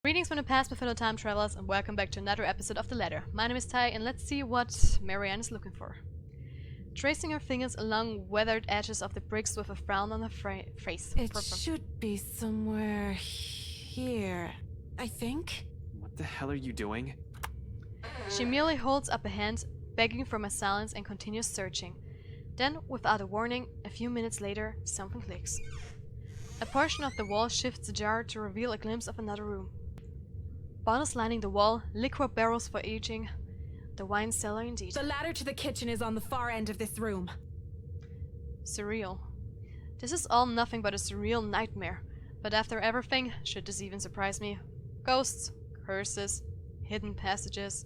Greetings from the past, my fellow time travelers, and welcome back to another episode of The Ladder. My name is Ty, and let's see what Marianne is looking for. Tracing her fingers along weathered edges of the bricks with a frown on her face. It should be somewhere here, I think. What the hell are you doing? She merely holds up a hand, begging for my silence, and continues searching. Then, without a warning, a few minutes later, something clicks. A portion of the wall shifts ajar to reveal a glimpse of another room. Bottles lining the wall, liquor barrels for aging. The wine cellar indeed. The ladder to the kitchen is on the far end of this room. Surreal. This is all nothing but a surreal nightmare. But after everything, should this even surprise me? Ghosts, curses, hidden passages.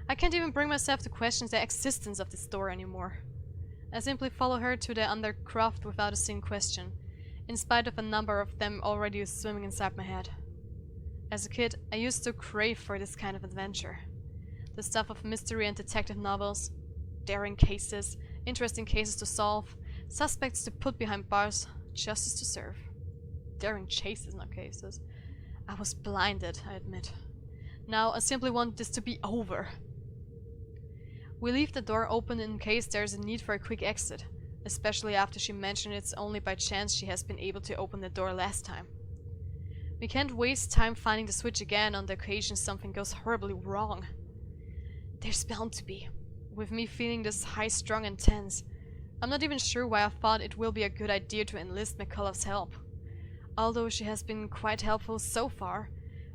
I can't even bring myself to question the existence of this door anymore. I simply follow her to the undercroft without a single question, in spite of a number of them already swimming inside my head. As a kid, I used to crave for this kind of adventure. The stuff of mystery and detective novels, daring cases, interesting cases to solve, suspects to put behind bars, justice to serve. Daring chases, not cases. I was blinded, I admit. Now I simply want this to be over. We leave the door open in case there's a need for a quick exit, especially after she mentioned it's only by chance she has been able to open the door last time. We can't waste time finding the switch again on the occasion something goes horribly wrong. There's bound to be, with me feeling this high-strung and tense. I'm not even sure why I thought it will be a good idea to enlist McCullough's help. Although she has been quite helpful so far,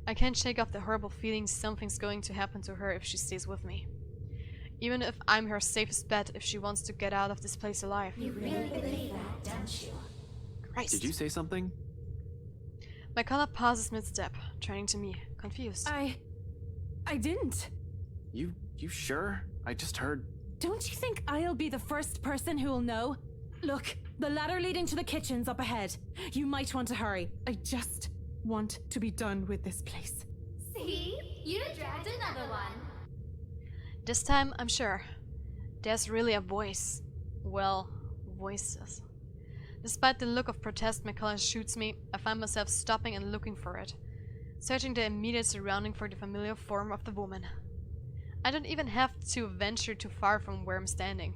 I can't shake off the horrible feeling something's going to happen to her if she stays with me. Even if I'm her safest bet if she wants to get out of this place alive. You really believe that, don't you? Christ. Did you say something? McCullough pauses mid-step, turning to me, confused. I didn't. You sure? I just heard... Don't you think I'll be the first person who'll know? Look, the ladder leading to the kitchen's up ahead. You might want to hurry. I just want to be done with this place. See? You dragged another one. This time, I'm sure. There's really a voice. Well, voices. Despite the look of protest McCullough shoots me, I find myself stopping and looking for it, searching the immediate surrounding for the familiar form of the woman. I don't even have to venture too far from where I'm standing.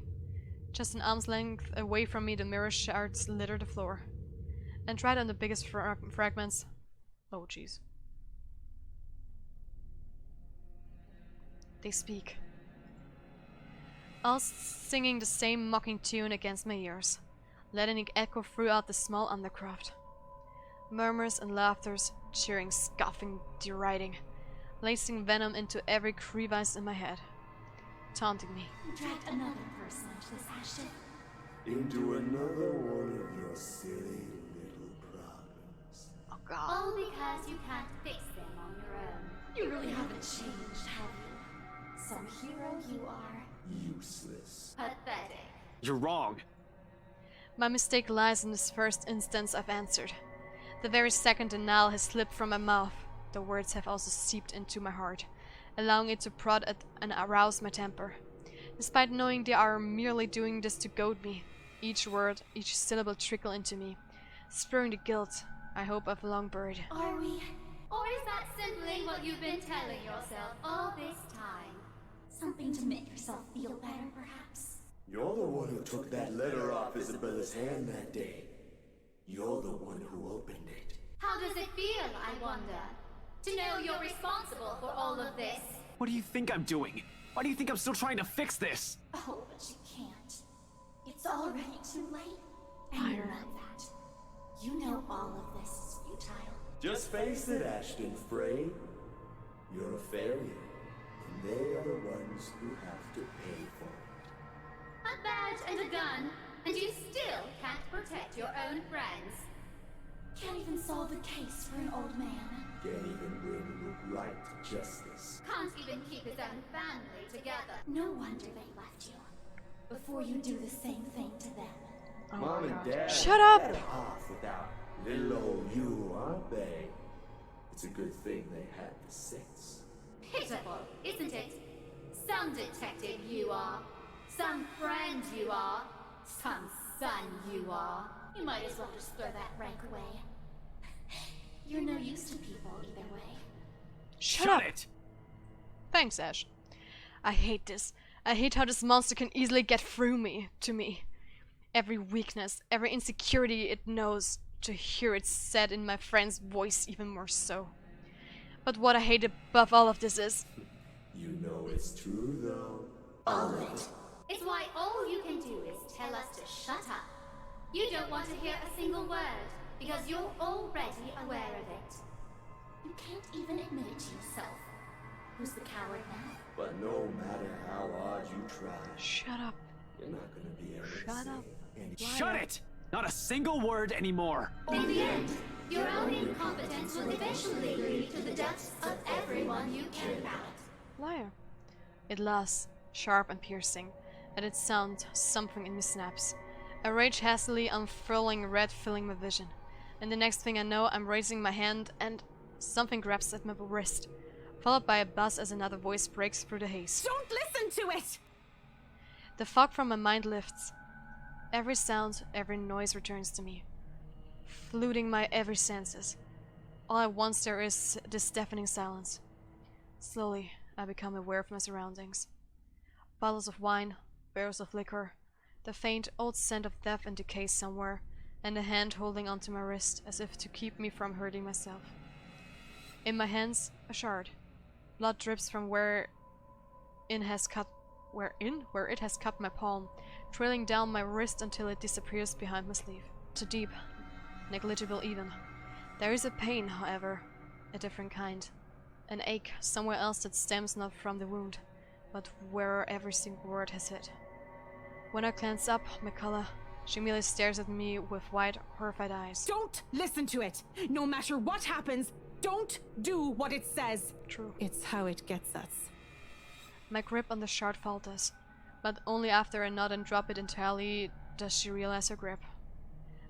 Just an arm's length away from me, the mirror shards litter the floor. And right on the biggest fragments... Oh jeez. They speak. All singing the same mocking tune against my ears, letting it echo throughout the small undercroft. Murmurs and laughters, cheering, scoffing, deriding, lacing venom into every crevice in my head, taunting me. You dragged another person into this Ashton. Into another one of your silly little problems. Oh god. All because you can't fix them on your own. You really haven't changed, have you? Some hero you are. Useless. Pathetic. You're wrong. My mistake lies in this first instance I've answered. The very second denial has slipped from my mouth, the words have also seeped into my heart, allowing it to prod at and arouse my temper. Despite knowing they are merely doing this to goad me, each word, each syllable trickle into me, spurring the guilt I hope I've long buried. Are we? Or is that simply what you've been telling yourself all this time? Something to make yourself feel better, perhaps? You're the one who took that letter off Isabella's hand that day. You're the one who opened it. How does it feel, I wonder? To know you're responsible for all of this? What do you think I'm doing? Why do you think I'm still trying to fix this? Oh, but you can't. It's already too late. And you know that. You know all of this is futile. Just face it, Ashton Frey. You're a failure, and they are the ones who have to pay for it. A badge and a gun, and you still can't protect your own friends. Can't even solve a case for an old man. Can't even bring the right to justice. Can't even keep his own family together. No wonder they left you. Before you do the same thing to them. Oh Mom my and god. Dad Shut up! better off without little old you, aren't they? It's a good thing they had the sense. Pitiful, isn't it? Some detective you are. Some friend you are. Some son you are. You might as well just throw that rank away. You're no use to people either way. Shut up! it! Thanks, Ash. I hate this. I hate how this monster can easily get through to me. Every weakness, every insecurity it knows, to hear it said in my friend's voice even more so. But what I hate above all of this is... You know it's true, though. All of it. It's why all you can do is tell us to shut up. You don't want to hear a single word, because you're already aware of it. You can't even admit it to yourself. Who's the coward now? But no matter how hard you try, Shut up. you're not gonna be able to Shut say up. any- Shut it! Not a single word anymore! In the end, your own incompetence will eventually lead to the deaths of everyone you care about. Liar. It laughs, sharp and piercing. At its sound, something in me snaps. A rage hastily unfurling red filling my vision. And the next thing I know, I'm raising my hand and something grabs at my wrist, followed by a buzz as another voice breaks through the haze. Don't listen to it! The fog from my mind lifts. Every sound, every noise returns to me, fluting my every senses. All at once there is this deafening silence. Slowly, I become aware of my surroundings. Bottles of wine, barrels of liquor, the faint old scent of death and decay somewhere, and a hand holding onto my wrist as if to keep me from hurting myself. In my hands, a shard. Blood drips from where it has cut my palm, trailing down my wrist until it disappears behind my sleeve. Too deep, negligible even. There is a pain, however, a different kind. An ache somewhere else that stems not from the wound, but where every single word has hit. When I glance up, Mikala, she merely stares at me with wide, horrified eyes. Don't listen to it! No matter what happens, don't do what it says! True. It's how it gets us. My grip on the shard falters, but only after I nod and drop it entirely does she realize her grip.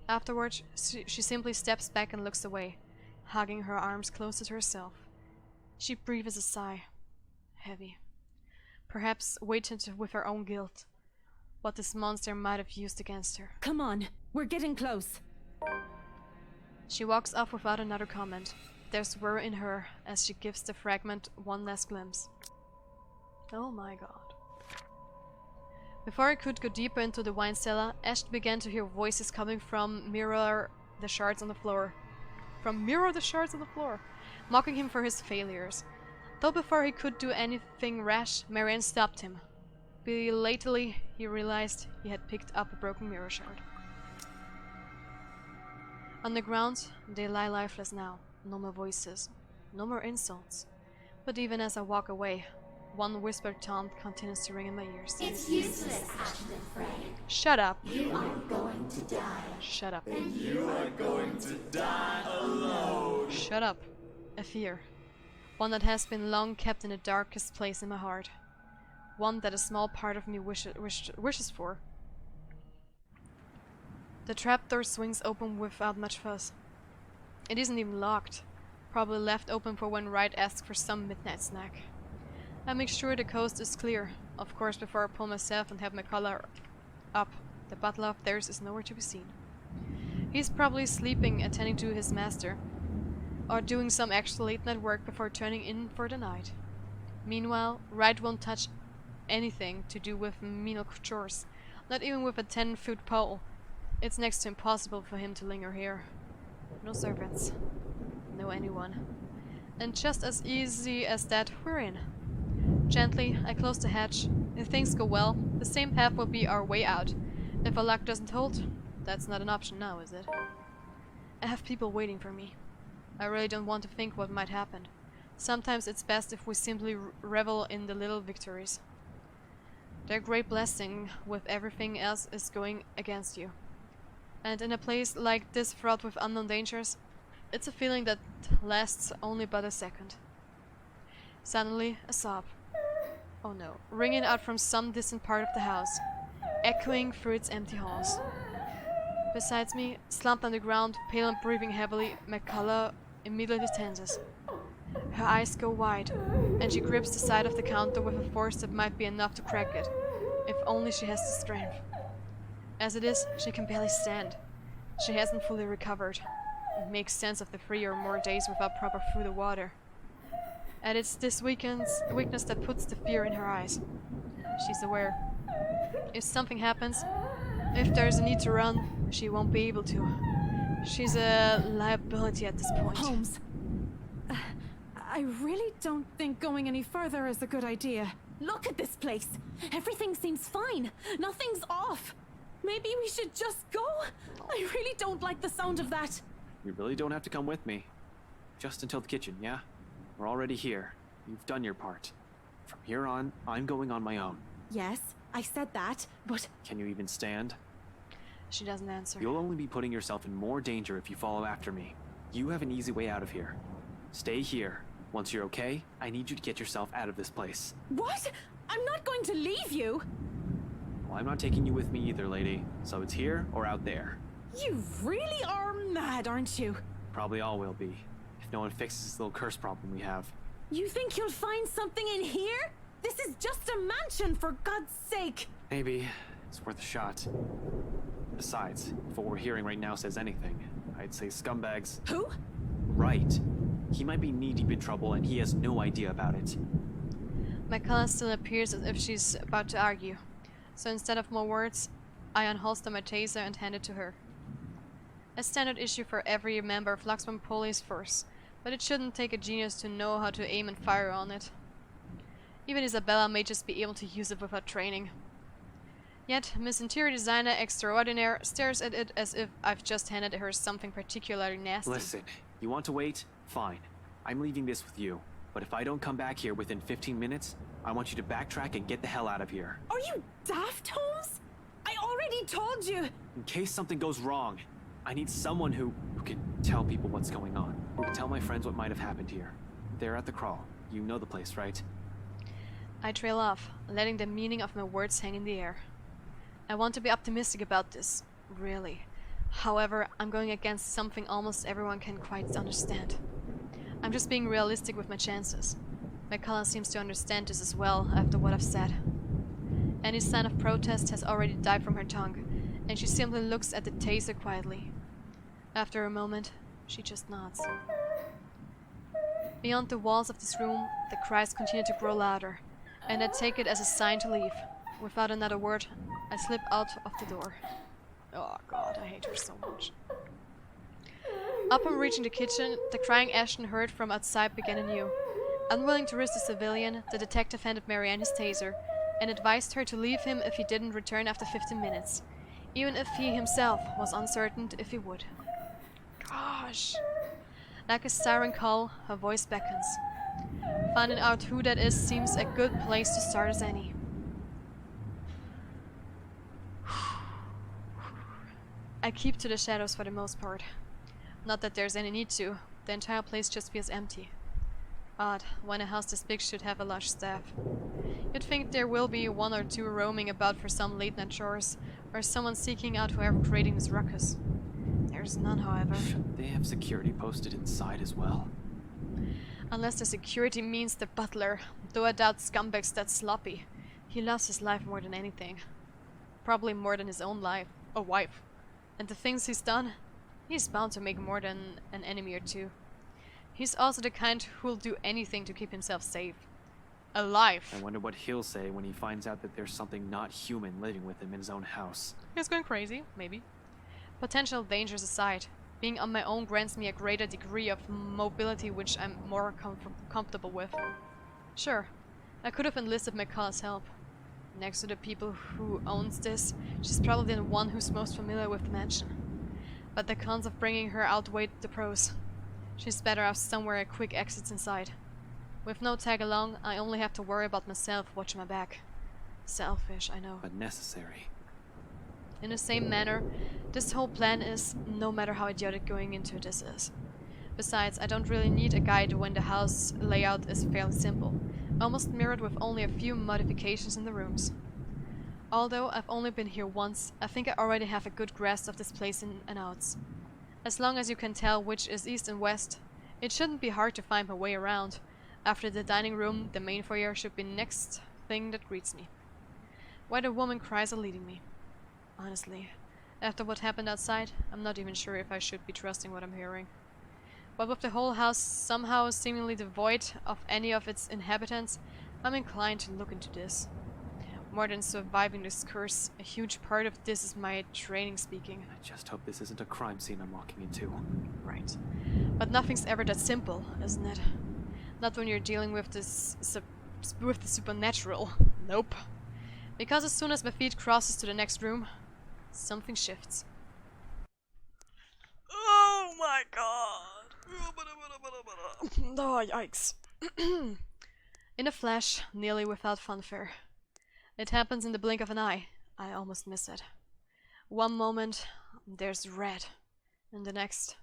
Afterwards, she simply steps back and looks away, hugging her arms closer to herself. She breathes a sigh, heavy, perhaps weighted with her own guilt, what this monster might have used against her. Come on, we're getting close. She walks off without another comment. There's whir in her as she gives the fragment one last glimpse. Oh my god. Before I could go deeper into the wine cellar, Ash began to hear voices coming from Mirror the Shards on the floor. Mocking him for his failures. Though before he could do anything rash, Marianne stopped him. Belatedly, he realized he had picked up a broken mirror shard. On the ground, they lie lifeless now. No more voices, no more insults. But even as I walk away, one whispered taunt continues to ring in my ears. It's useless, Ashton Frey. Shut up. You are going to die. Shut up. You are going to die alone. Shut up. A fear. One that has been long kept in the darkest place in my heart. One that a small part of me wishes for. The trapdoor swings open without much fuss. It isn't even locked. Probably left open for when Wright asks for some midnight snack. I make sure the coast is clear, of course, before I pull myself and have my collar up. The butler of theirs is nowhere to be seen. He's probably sleeping, attending to his master, or doing some extra late night work before turning in for the night. Meanwhile, Wright won't touch anything to do with menial chores, not even with a 10-foot pole. It's next to impossible for him to linger here. No servants. No anyone. And just as easy as that, we're in. Gently, I close the hatch. If things go well, the same path will be our way out. If our luck doesn't hold, that's not an option now, is it? I have people waiting for me. I really don't want to think what might happen. Sometimes it's best if we simply revel in the little victories. They're a great blessing with everything else is going against you. And in a place like this fraught with unknown dangers, it's a feeling that lasts only but a second. Suddenly, a sob. Oh no, ringing out from some distant part of the house, echoing through its empty halls. Besides me, slumped on the ground, pale and breathing heavily, Mikala immediately tenses. Her eyes go wide, and she grips the side of the counter with a force that might be enough to crack it, if only she has the strength. As it is, she can barely stand. She hasn't fully recovered, and makes sense of the 3 or more days without proper food or water. And it's this weakness that puts the fear in her eyes. She's aware. If something happens, if there's a need to run, she won't be able to. She's a liability at this point. Holmes, I really don't think going any further is a good idea. Look at this place. Everything seems fine. Nothing's off. Maybe we should just go? I really don't like the sound of that. You really don't have to come with me. Just until the kitchen, yeah? We're already here. You've done your part. From here on, I'm going on my own. Yes, I said that, but Can you even stand? She doesn't answer. You'll only be putting yourself in more danger if you follow after me. You have an easy way out of here. Stay here. Once you're okay, I need you to get yourself out of this place. what? I'm not going to leave you. Well, I'm not taking you with me either, lady. So it's here or out there. You really are mad, aren't you? Probably all will be. If no one fixes this little curse problem we have. You think you'll find something in here? This is just a mansion, for God's sake. Maybe. It's worth a shot. Besides, if what we're hearing right now says anything, I'd say scumbags. Who? Right. He might be knee-deep in trouble and he has no idea about it. McCullough still appears as if she's about to argue. So instead of more words, I unholster my taser and hand it to her. A standard issue for every member of Luxman Police Force, but it shouldn't take a genius to know how to aim and fire on it. Even Isabella may just be able to use it without training. Yet, Miss Interior Designer Extraordinaire stares at it as if I've just handed her something particularly nasty. Listen, you want to wait? Fine. I'm leaving this with you. But if I don't come back here within 15 minutes, I want you to backtrack and get the hell out of here. Are you daft, Holmes? I already told you. In case something goes wrong, I need someone who can tell people what's going on. Who can tell my friends what might have happened here. They're at the crawl. You know the place, right? I trail off, letting the meaning of my words hang in the air. I want to be optimistic about this, really. However, I'm going against something almost everyone can quite understand. I'm just being realistic with my chances. McCullough seems to understand this as well after what I've said. Any sign of protest has already died from her tongue, and she simply looks at the taser quietly. After a moment, she just nods. Beyond the walls of this room, the cries continue to grow louder, and I take it as a sign to leave. Without another word, I slip out of the door. Oh god, I hate her so much. Upon reaching the kitchen, the crying Ashton heard from outside began anew. Unwilling to risk the civilian, the detective handed Marianne his taser and advised her to leave him if he didn't return after 15 minutes, even if he himself was uncertain if he would. Gosh. Like a siren call, her voice beckons. Finding out who that is seems a good place to start as any. I keep to the shadows for the most part. Not that there's any need to. The entire place just feels empty. Odd, when a house this big should have a lush staff. You'd think there will be one or two roaming about for some late-night chores, or someone seeking out whoever creating this ruckus. There's none, however. Shouldn't they have security posted inside as well? Unless the security means the butler, though I doubt Scumbag's that sloppy. He loves his life more than anything. Probably more than his own life, or wife. And the things he's done, he's bound to make more than an enemy or two. He's also the kind who'll do anything to keep himself safe. Alive. I wonder what he'll say when he finds out that there's something not human living with him in his own house. He's going crazy, maybe. Potential dangers aside, being on my own grants me a greater degree of mobility which I'm more comfortable with. Sure, I could have enlisted McCullough's help. Next to the people who owns this, she's probably the one who's most familiar with the mansion. But the cons of bringing her outweighed the pros. She's better off somewhere a quick exit's inside. With no tag along, I only have to worry about myself watching my back. Selfish, I know. But necessary. In the same manner, this whole plan is, no matter how idiotic going into this is. Besides, I don't really need a guide when the house layout is fairly simple, almost mirrored with only a few modifications in the rooms. Although I've only been here once, I think I already have a good grasp of this place in and outs. As long as you can tell which is east and west, it shouldn't be hard to find my way around. After the dining room, the main foyer should be the next thing that greets me. Where the woman cries are leading me. Honestly, after what happened outside, I'm not even sure if I should be trusting what I'm hearing. But with the whole house somehow seemingly devoid of any of its inhabitants, I'm inclined to look into this. More than surviving this curse, a huge part of this is my training speaking. I just hope this isn't a crime scene I'm walking into. Right. But nothing's ever that simple, isn't it? Not when you're dealing with with the supernatural. Nope. Because as soon as my feet crosses to the next room, something shifts. Oh my god! Oh, yikes. In a flash, nearly without fanfare. It happens in the blink of an eye. I almost miss it. One moment, there's red. And the next...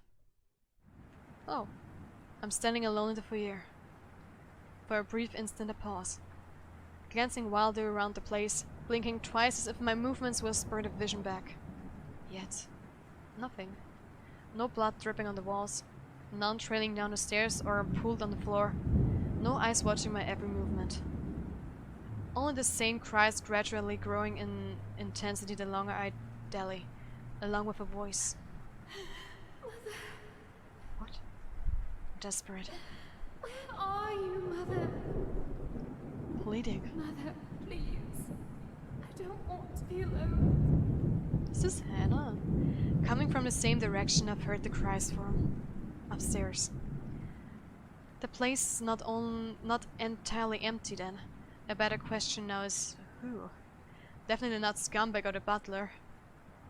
Oh. I'm standing alone in the foyer. For a brief instant I pause. Glancing wildly around the place, blinking twice as if my movements will spur the vision back. Yet, nothing. No blood dripping on the walls, none trailing down the stairs or pooled on the floor, no eyes watching my every movement. Only the same cries gradually growing in intensity the longer I dally, along with a voice. Mother, What? Desperate. where are you, Mother? Pleading. Mother, please. I don't want to be alone. Is this Hannah? Coming from the same direction I've heard the cries from. Upstairs. The place is not entirely empty then. A better question now is who? Definitely not Scumbag or the butler.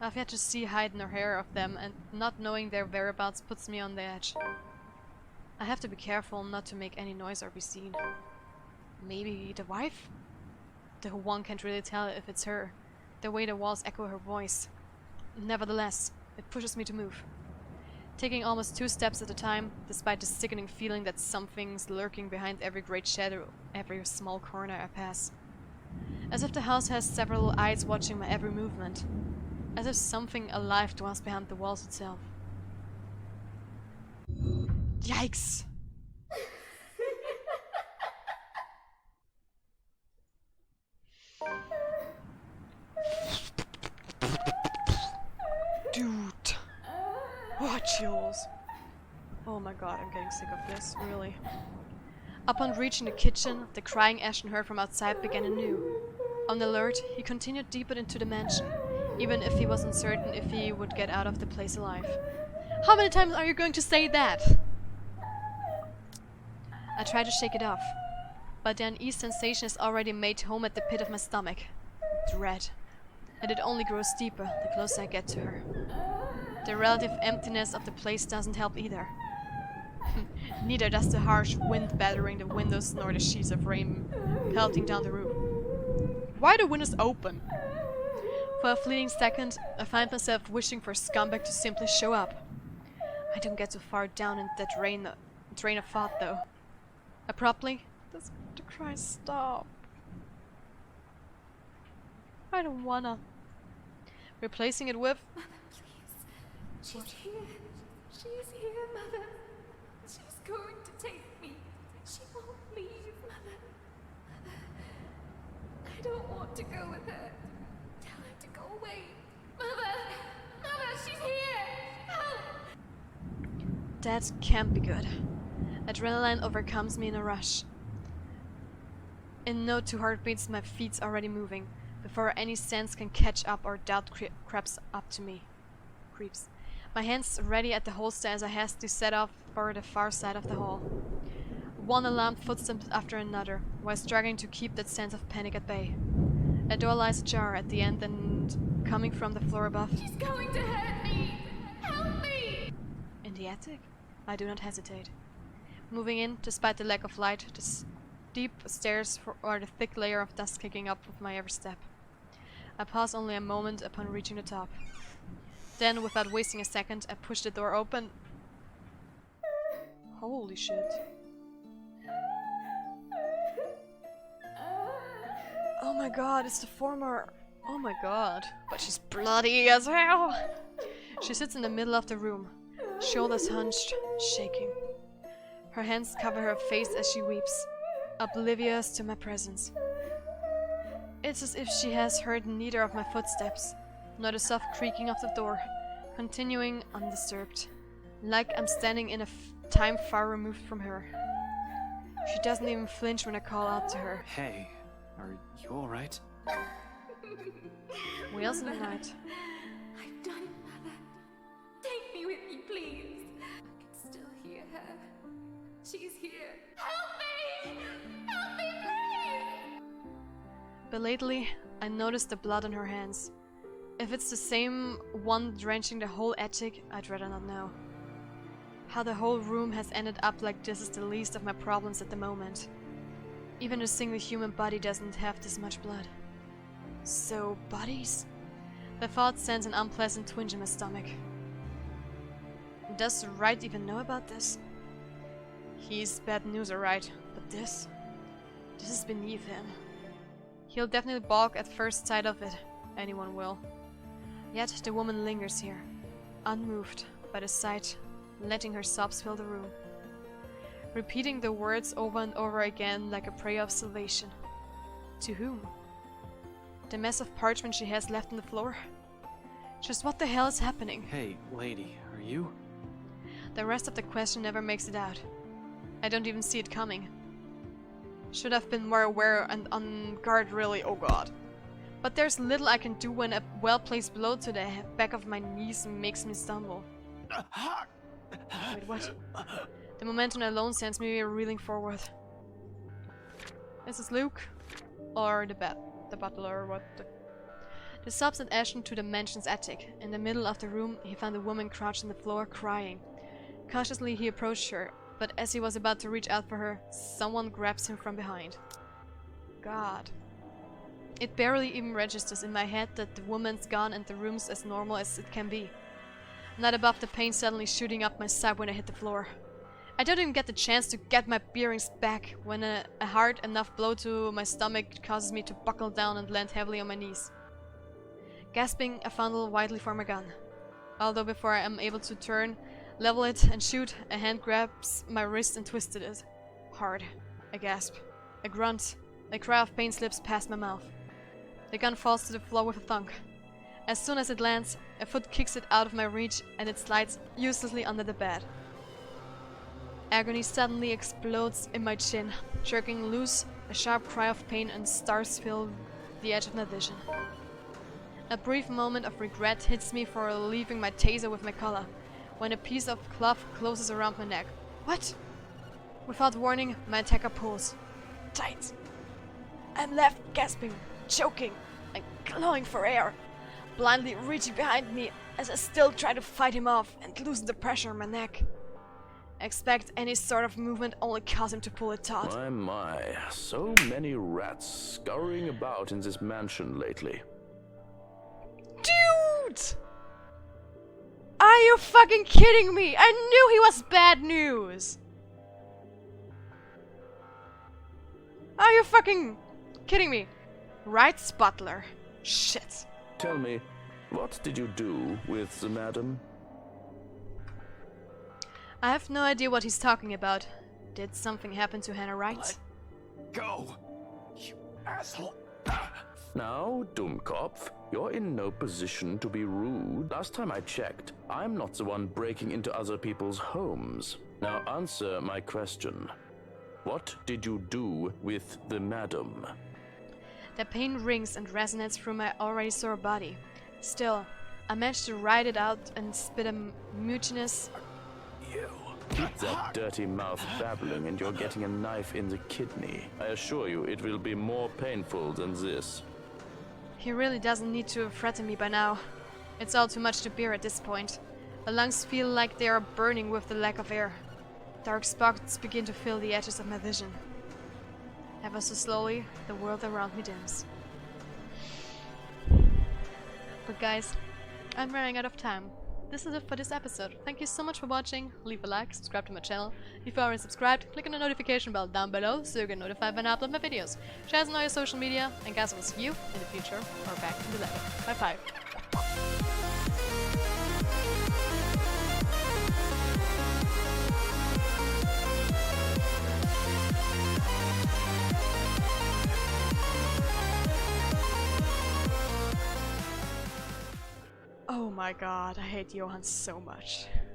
I've yet to see hide nor hair of them, and not knowing their whereabouts puts me on the edge. I have to be careful not to make any noise or be seen. Maybe the wife? Though one can't really tell if it's her, the way the walls echo her voice. Nevertheless, it pushes me to move. Taking almost 2 steps at a time, despite the sickening feeling that something's lurking behind every great shadow, every small corner I pass. As if the house has several eyes watching my every movement. As if something alive dwells behind the walls itself. Yikes! Dude! What chills! Oh my god, I'm getting sick of this, really. Upon reaching the kitchen, the crying Ashton heard from outside began anew. On alert, he continued deeper into the mansion, even if he wasn't certain if he would get out of the place alive. How many times are you going to say that? I tried to shake it off, but the unease sensation is already made home at the pit of my stomach. Dread. And it only grows deeper the closer I get to her. The relative emptiness of the place doesn't help either. Neither does the harsh wind battering the windows nor the sheets of rain pelting down the roof. Why are the windows open? For a fleeting second, I find myself wishing for Scumbag to simply show up. I don't get too far down in that train of thought though. Abruptly, the cries stop. I don't wanna. Replacing it with... Mother, please. She's here. She's here, Mother. She's going to take me. She won't leave, Mother. Mother, I don't want to go with her. Tell her to go away. Mother! Mother, she's here! Help! That can't be good. Adrenaline overcomes me in a rush. In no 2 heartbeats, my feet's already moving, before any sense can catch up or doubt creeps up to me. Creeps. My hands ready at the holster as I hastily set off for the far side of the hall. One alarmed footstep after another, while struggling to keep that sense of panic at bay. A door lies ajar at the end and coming from the floor above. She's going to hurt me! Help me! In the attic? I do not hesitate. Moving in, despite the lack of light, the steep stairs or the thick layer of dust kicking up with my every step. I pause only a moment upon reaching the top. Then, without wasting a second, I push the door open. Holy shit. Oh my god, it's the former... Oh my god. But she's bloody as hell! She sits in the middle of the room, shoulders hunched, shaking. Her hands cover her face as she weeps, oblivious to my presence. It's as if she has heard neither of my footsteps, nor the soft creaking of the door, continuing undisturbed, like I'm standing in time far removed from her. She doesn't even flinch when I call out to her. Hey, are you alright? Wheels in the night. I've done it, Mother. Take me with you, please. I can still hear her. She's here. Help me! Help me, please! Belatedly, I notice the blood on her hands. If it's the same one drenching the whole attic, I'd rather not know. How the whole room has ended up like this is the least of my problems at the moment. Even a single human body doesn't have this much blood. So, bodies? The thought sends an unpleasant twinge in my stomach. Does Wright even know about this? He's bad news, alright, but this is beneath him. He'll definitely balk at first sight of it. Anyone will. Yet the woman lingers here, unmoved by the sight, letting her sobs fill the room, repeating the words over and over again like a prayer of salvation. To whom? The mess of parchment she has left on the floor? Just what the hell is happening? Hey, lady, are you? The rest of the question never makes it out. I don't even see it coming. Should have been more aware and on guard, really, oh god. But there's little I can do when a well-placed blow to the back of my knees makes me stumble. Wait, what? The momentum alone sends me reeling forward. Is this Luke? Or the butler, or what? The sobs had Ashton to the mansion's attic. In the middle of the room, he found a woman crouched on the floor, crying. Cautiously, he approached her, but as he was about to reach out for her, someone grabs him from behind. God. It barely even registers in my head that the woman's gone and the room's as normal as it can be. Not above the pain suddenly shooting up my side when I hit the floor. I don't even get the chance to get my bearings back when a hard enough blow to my stomach causes me to buckle down and land heavily on my knees. Gasping, I fondle wildly for my gun. Although before I am able to turn, level it and shoot, a hand grabs my wrist and twisted it. Hard. I gasp. A grunt. A cry of pain slips past my mouth. The gun falls to the floor with a thunk. As soon as it lands, a foot kicks it out of my reach and it slides uselessly under the bed. Agony suddenly explodes in my chin, jerking loose, a sharp cry of pain and stars fill the edge of my vision. A brief moment of regret hits me for leaving my taser with my collar, when a piece of cloth closes around my neck. What? Without warning, my attacker pulls. Tight. I'm left gasping, choking, and clawing for air, blindly reaching behind me as I still try to fight him off and loosen the pressure on my neck. Expect any sort of movement only cause him to pull it taut. My, so many rats scurrying about in this mansion lately. Dude! Are you fucking kidding me? I knew he was bad news! Are you fucking kidding me? Wright's butler. Shit. Tell me, what did you do with the madam? I have no idea what he's talking about. Did something happen to Hannah Wright? Go! You asshole! Now, Dummkopf, you're in no position to be rude. Last time I checked, I'm not the one breaking into other people's homes. Now answer my question. What did you do with the madam? The pain rings and resonates through my already sore body. Still, I managed to ride it out and spit a mutinous... Keep that dirty mouth babbling and you're getting a knife in the kidney. I assure you it will be more painful than this. He really doesn't need to threaten me by now. It's all too much to bear at this point. My lungs feel like they are burning with the lack of air. Dark spots begin to fill the edges of my vision. Ever so slowly, the world around me dims. But guys, I'm running out of time. This is it for this episode. Thank you so much for watching. Leave a like, subscribe to my channel. If you aren't subscribed, click on the notification bell down below so you get notified when I upload my videos. Share us on all your social media, and guys, I will see you in the future or back in the lab. Bye bye. Oh my god, I hate Johan so much.